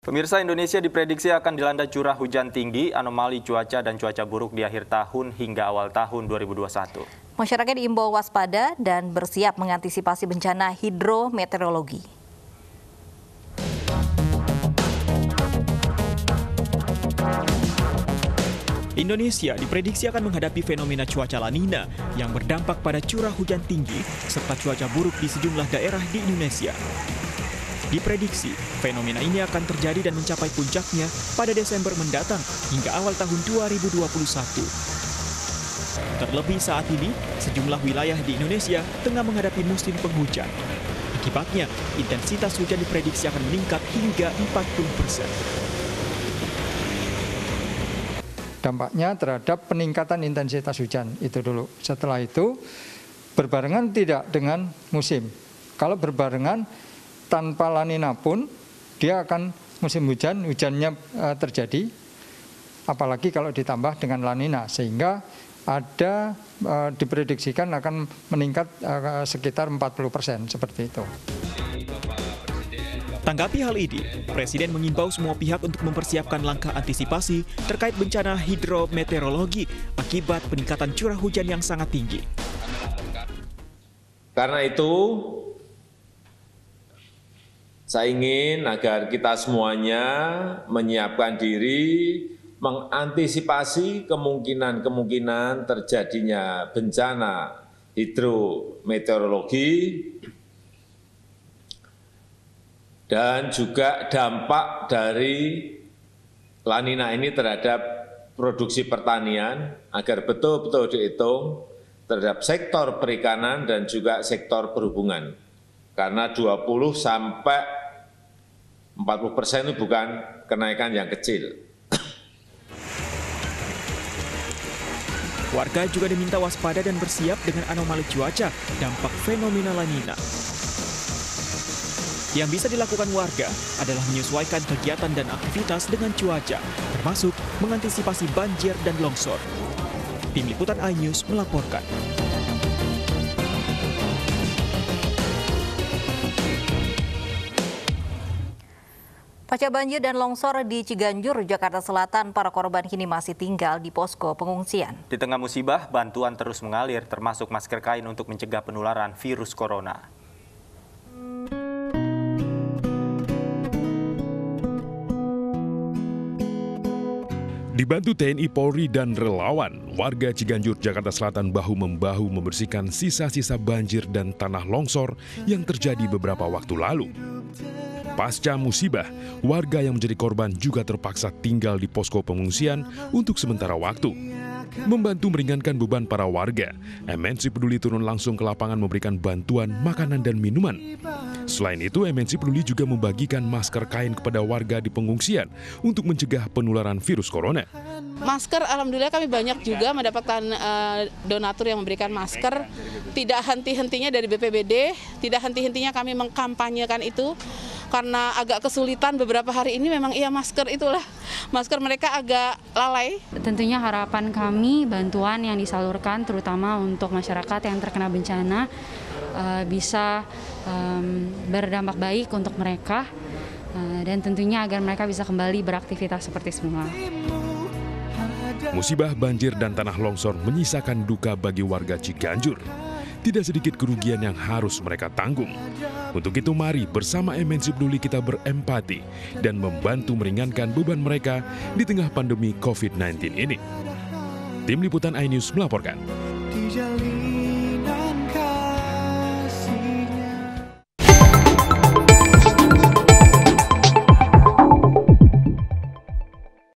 Pemirsa, Indonesia diprediksi akan dilanda curah hujan tinggi, anomali cuaca dan cuaca buruk di akhir tahun hingga awal tahun 2021. Masyarakat diimbau waspada dan bersiap mengantisipasi bencana hidrometeorologi. Indonesia diprediksi akan menghadapi fenomena cuaca La Nina yang berdampak pada curah hujan tinggi serta cuaca buruk di sejumlah daerah di Indonesia. Diprediksi, fenomena ini akan terjadi dan mencapai puncaknya pada Desember mendatang hingga awal tahun 2021. Terlebih saat ini, sejumlah wilayah di Indonesia tengah menghadapi musim penghujan. Akibatnya, intensitas hujan diprediksi akan meningkat hingga 40%. Dampaknya terhadap peningkatan intensitas hujan itu dulu. Setelah itu, berbarengan tidak dengan musim. Kalau berbarengan, tanpa La Nina pun dia akan musim hujan, hujannya terjadi, apalagi kalau ditambah dengan La Nina, sehingga ada diprediksikan akan meningkat sekitar 40% seperti itu. Tanggapi hal ini, Presiden mengimbau semua pihak untuk mempersiapkan langkah antisipasi terkait bencana hidrometeorologi akibat peningkatan curah hujan yang sangat tinggi. Karena itu, saya ingin agar kita semuanya menyiapkan diri, mengantisipasi kemungkinan terjadinya bencana hidrometeorologi dan juga dampak dari La Nina ini terhadap produksi pertanian agar betul-betul dihitung terhadap sektor perikanan dan juga sektor perhubungan. Karena 20 sampai 40% itu bukan kenaikan yang kecil. Warga juga diminta waspada dan bersiap dengan anomali cuaca dampak fenomena La Nina. Yang bisa dilakukan warga adalah menyesuaikan kegiatan dan aktivitas dengan cuaca, termasuk mengantisipasi banjir dan longsor. Tim Liputan iNews melaporkan. Pasca banjir dan longsor di Ciganjur, Jakarta Selatan, para korban kini masih tinggal di posko pengungsian. Di tengah musibah, bantuan terus mengalir, termasuk masker kain untuk mencegah penularan virus corona. Dibantu TNI, Polri, dan relawan, warga Ciganjur, Jakarta Selatan bahu-membahu membersihkan sisa-sisa banjir dan tanah longsor yang terjadi beberapa waktu lalu. Pasca musibah, warga yang menjadi korban juga terpaksa tinggal di posko pengungsian untuk sementara waktu. Membantu meringankan beban para warga, MNC Peduli turun langsung ke lapangan memberikan bantuan makanan dan minuman. Selain itu, MNC Peduli juga membagikan masker kain kepada warga di pengungsian untuk mencegah penularan virus corona. Masker, alhamdulillah kami banyak juga mendapatkan donatur yang memberikan masker. Tidak henti-hentinya dari BPBD, tidak henti-hentinya kami mengkampanyekan itu. Karena agak kesulitan beberapa hari ini memang masker itulah. Masker mereka agak lalai. Tentunya harapan kami bantuan yang disalurkan terutama untuk masyarakat yang terkena bencana bisa berdampak baik untuk mereka dan tentunya agar mereka bisa kembali beraktivitas seperti semula. Musibah banjir dan tanah longsor menyisakan duka bagi warga Ciganjur. Tidak sedikit kerugian yang harus mereka tanggung. Untuk itu mari bersama MNC Peduli kita berempati dan membantu meringankan beban mereka di tengah pandemi COVID-19 ini. Tim Liputan iNews melaporkan.